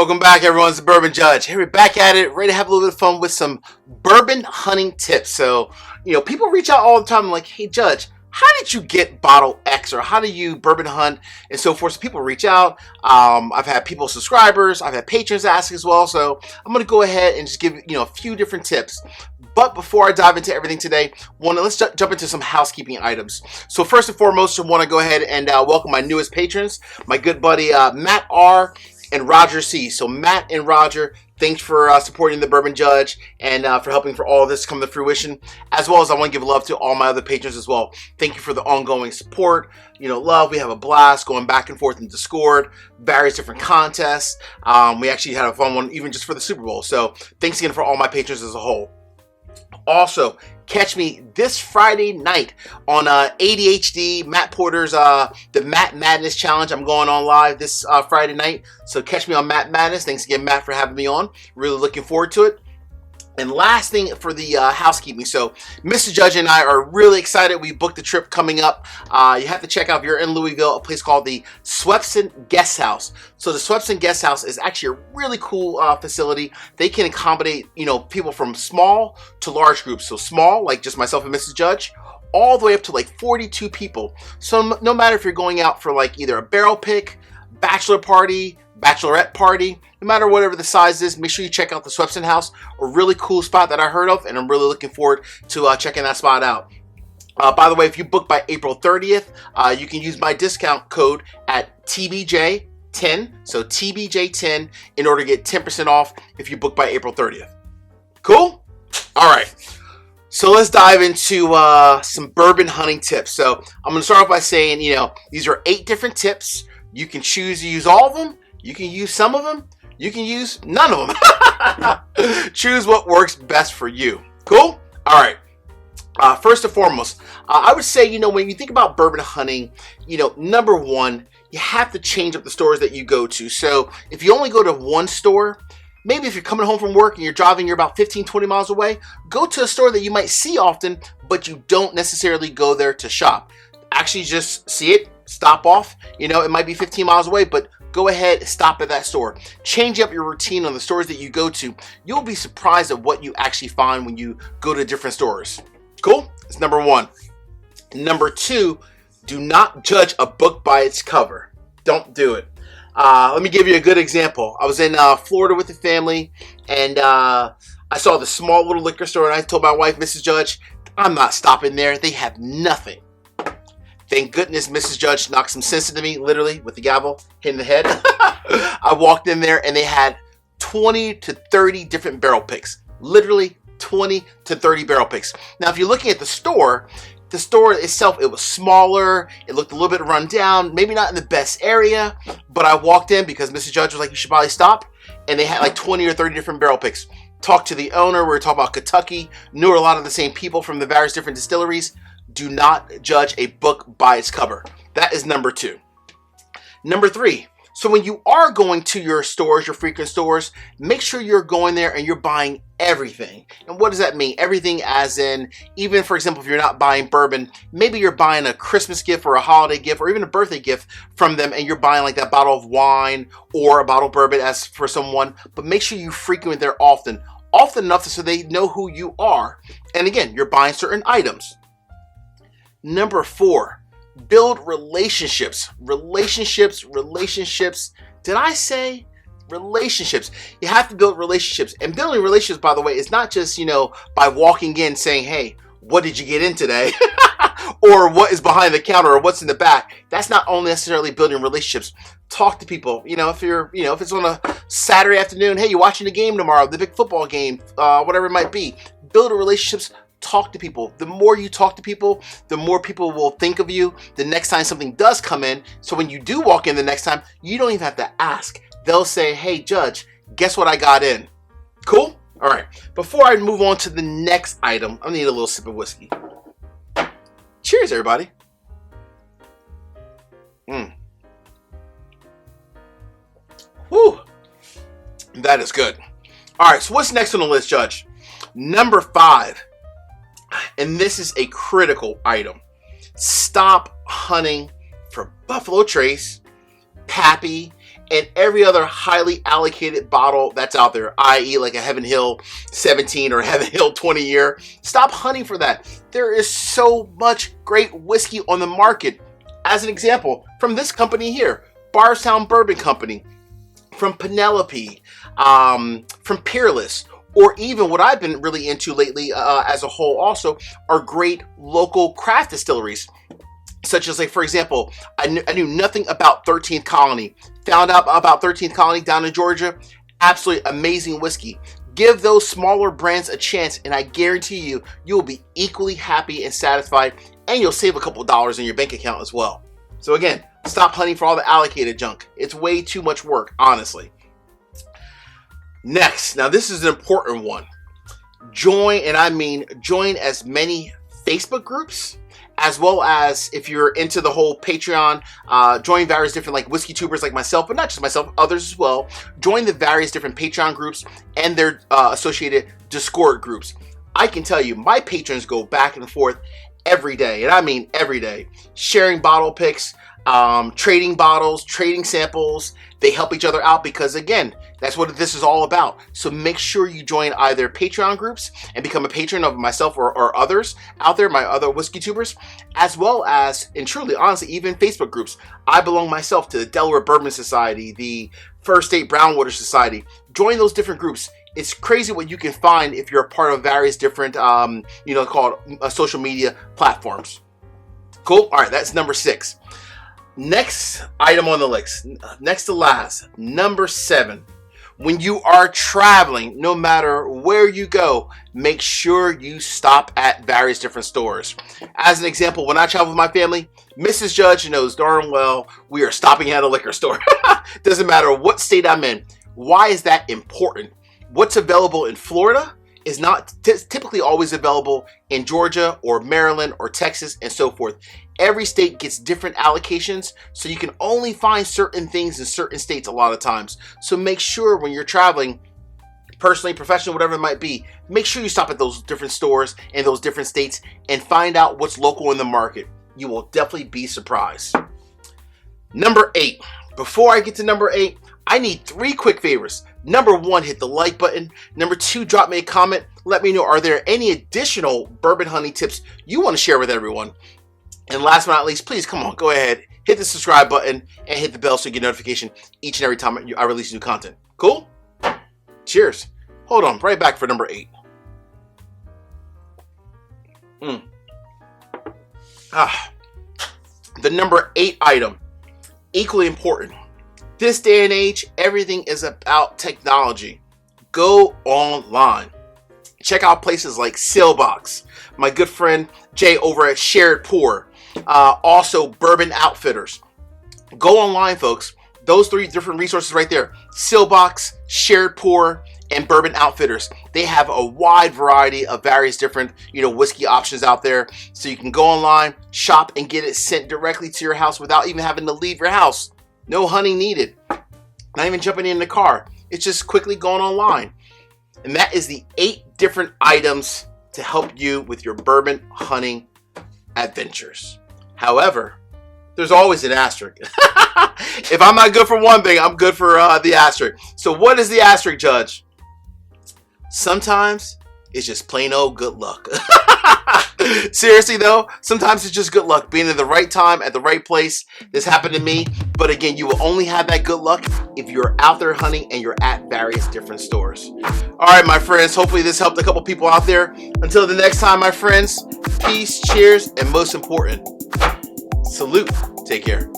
Welcome back, everyone. It's the Bourbon Judge. Here we're back at it, ready to have a little bit of fun with some bourbon hunting tips. So, people reach out all the time like, hey, Judge, how did you get bottle X, or how do you bourbon hunt, and so forth? So people reach out. I've had people, subscribers, I've had patrons ask as well. So I'm going to go ahead and just give a few different tips. But before I dive into everything today, let's jump into some housekeeping items. So first and foremost, I want to go ahead and welcome my newest patrons, my good buddy Matt R. and Roger C. So Matt and Roger, thanks for supporting the Bourbon Judge and for helping for all of this come to fruition. As well as I want to give love to all my other patrons as well. Thank you for the ongoing support. Love. We have a blast going back and forth in Discord, various different contests. We actually had a fun one even just for the Super Bowl. So thanks again for all my patrons as a whole. Also, catch me this Friday night on ADHD, Matt Porter's the Matt Madness Challenge. I'm going on live this Friday night. So catch me on Matt Madness. Thanks again, Matt, for having me on. Really looking forward to it. And last thing for the housekeeping. So Mr. Judge and I are really excited. We booked a trip coming up. You have to check out, if you're in Louisville, a place called the Swepson Guest House. So the Swepson Guest House is actually a really cool facility. They can accommodate, people from small to large groups. So small, like just myself and Mrs. Judge, all the way up to like 42 people. So no matter if you're going out for like either a barrel pick, bachelor party, bachelorette party, no matter whatever the size is, make sure you check out the Swepson House, a really cool spot that I heard of, and I'm really looking forward to checking that spot out. By the way, if you book by April 30th, you can use my discount code at TBJ10, so TBJ10, in order to get 10% off if you book by April 30th. Cool? All right. So let's dive into some bourbon hunting tips. So I'm going to start off by saying, these are 8 different tips. You can choose to use all of them. You can use some of them. You can use none of them. Choose what works best for you. Cool? All right. First and foremost, I would say, when you think about bourbon hunting, number one, you have to change up the stores that you go to. So if you only go to one store, maybe if you're coming home from work and you're driving, you're about 15, 20 miles away, go to a store that you might see often, but you don't necessarily go there to shop. Actually just see it, stop off. It might be 15 miles away, but go ahead, stop at that store. Change up your routine on the stores that you go to. You'll be surprised at what you actually find when you go to different stores. Cool? That's number one. Number two, do not judge a book by its cover. Don't do it. Let me give you a good example. I was in Florida with the family, and I saw the small little liquor store, and I told my wife, Mrs. Judge, I'm not stopping there. They have nothing. Thank goodness Mrs. Judge knocked some sense into me, literally, with the gavel, hitting the head. I walked in there, and they had 20 to 30 different barrel picks. Literally 20 to 30 barrel picks. Now, if you're looking at the store itself, it was smaller. It looked a little bit run down, maybe not in the best area, but I walked in because Mrs. Judge was like, you should probably stop. And they had like 20 or 30 different barrel picks. Talked to the owner. We were talking about Kentucky. Knew a lot of the same people from the various different distilleries. Do not judge a book by its cover. That is number two. Number three, so when you are going to your stores, your frequent stores, make sure you're going there and you're buying everything. And what does that mean? Everything as in, even for example, if you're not buying bourbon, maybe you're buying a Christmas gift or a holiday gift or even a birthday gift from them, and you're buying like that bottle of wine or a bottle of bourbon as for someone, but make sure you frequent there often enough so they know who you are. And again, you're buying certain items. Number four, build relationships. Relationships. Did I say relationships? You have to build relationships. And building relationships, by the way, is not just, by walking in saying, hey, what did you get in today? Or what is behind the counter or what's in the back. That's not only necessarily building relationships. Talk to people. If it's on a Saturday afternoon, hey, you're watching the game tomorrow, the big football game, whatever it might be. Build relationships. Talk to people. The more you talk to people, the more people will think of you the next time something does come in. So when you do walk in the next time, you don't even have to ask. They'll say, hey, Judge, guess what I got in? Cool? All right. Before I move on to the next item, I need a little sip of whiskey. Cheers, everybody. Whew. That is good. All right. So what's next on the list, Judge? Number 5. And this is a critical item. Stop hunting for Buffalo Trace, Pappy, and every other highly allocated bottle that's out there, i.e. like a Heaven Hill 17 or Heaven Hill 20 year. Stop hunting for that. There is so much great whiskey on the market. As an example, from this company here, Bardstown Bourbon Company, from Penelope, from Peerless, or even what I've been really into lately as a whole also are great local craft distilleries. Such as, like, for example, I knew nothing about 13th Colony. Found out about 13th Colony down in Georgia. Absolutely amazing whiskey. Give those smaller brands a chance, and I guarantee you, you'll be equally happy and satisfied, and you'll save a couple dollars in your bank account as well. So again, stop hunting for all the allocated junk. It's way too much work, honestly. Next, now this is an important one. Join, and I mean join as many Facebook groups, as well as, if you're into the whole Patreon, join various different like whiskey tubers like myself, but not just myself, others as well. Join the various different Patreon groups and their associated Discord groups. I can tell you, my patrons go back and forth every day, and I mean every day, sharing bottle picks, trading bottles, trading samples. They help each other out because, again, that's what this is all about. So make sure you join either Patreon groups and become a patron of myself or others out there, my other whiskey tubers, as well as, and truly, honestly, even Facebook groups. I belong myself to the Delaware Bourbon Society, the First State Brownwater Society. Join those different groups. It's crazy what you can find if you're a part of various different, called social media platforms. Cool. All right, that's number 6. Next item on the list, next to last, number 7. When you are traveling, no matter where you go, make sure you stop at various different stores. As an example, when I travel with my family, Mrs. Judge knows darn well we are stopping at a liquor store. Doesn't matter what state I'm in. Why is that important? What's available in Florida is not typically always available in Georgia or Maryland or Texas and so forth. Every state gets different allocations, so you can only find certain things in certain states a lot of times. So make sure when you're traveling, personally, professionally, whatever it might be, make sure you stop at those different stores in those different states and find out what's local in the market. You will definitely be surprised. Number 8. Before I get to number 8, I need 3 quick favors. Number 1, hit the like button. Number 2, drop me a comment. Let me know, are there any additional bourbon hunting tips you want to share with everyone? And last but not least, please, come on, go ahead, hit the subscribe button and hit the bell so you get notification each and every time I release new content. Cool? Cheers. Hold on, right back for number 8. The number 8 item, equally important. This day and age, everything is about technology. Go online. Check out places like Sailbox, my good friend Jay over at Shared Pour, also Bourbon Outfitters. Go online, folks. Those 3 different resources right there, Sailbox, Shared Pour, and Bourbon Outfitters. They have a wide variety of various different, whiskey options out there. So you can go online, shop, and get it sent directly to your house without even having to leave your house. No hunting needed. Not even jumping in the car. It's just quickly going online. And that is the 8 different items to help you with your bourbon hunting adventures. However, there's always an asterisk. If I'm not good for one thing, I'm good for the asterisk. So what is the asterisk, Judge? Sometimes it's just plain old good luck. Seriously though, sometimes it's just good luck. Being in the right time at the right place. This happened to me. But again, you will only have that good luck if you're out there hunting and you're at various different stores. Alright, my friends, hopefully this helped a couple people out there. Until the next time, my friends, peace, cheers, and most important, salute. Take care.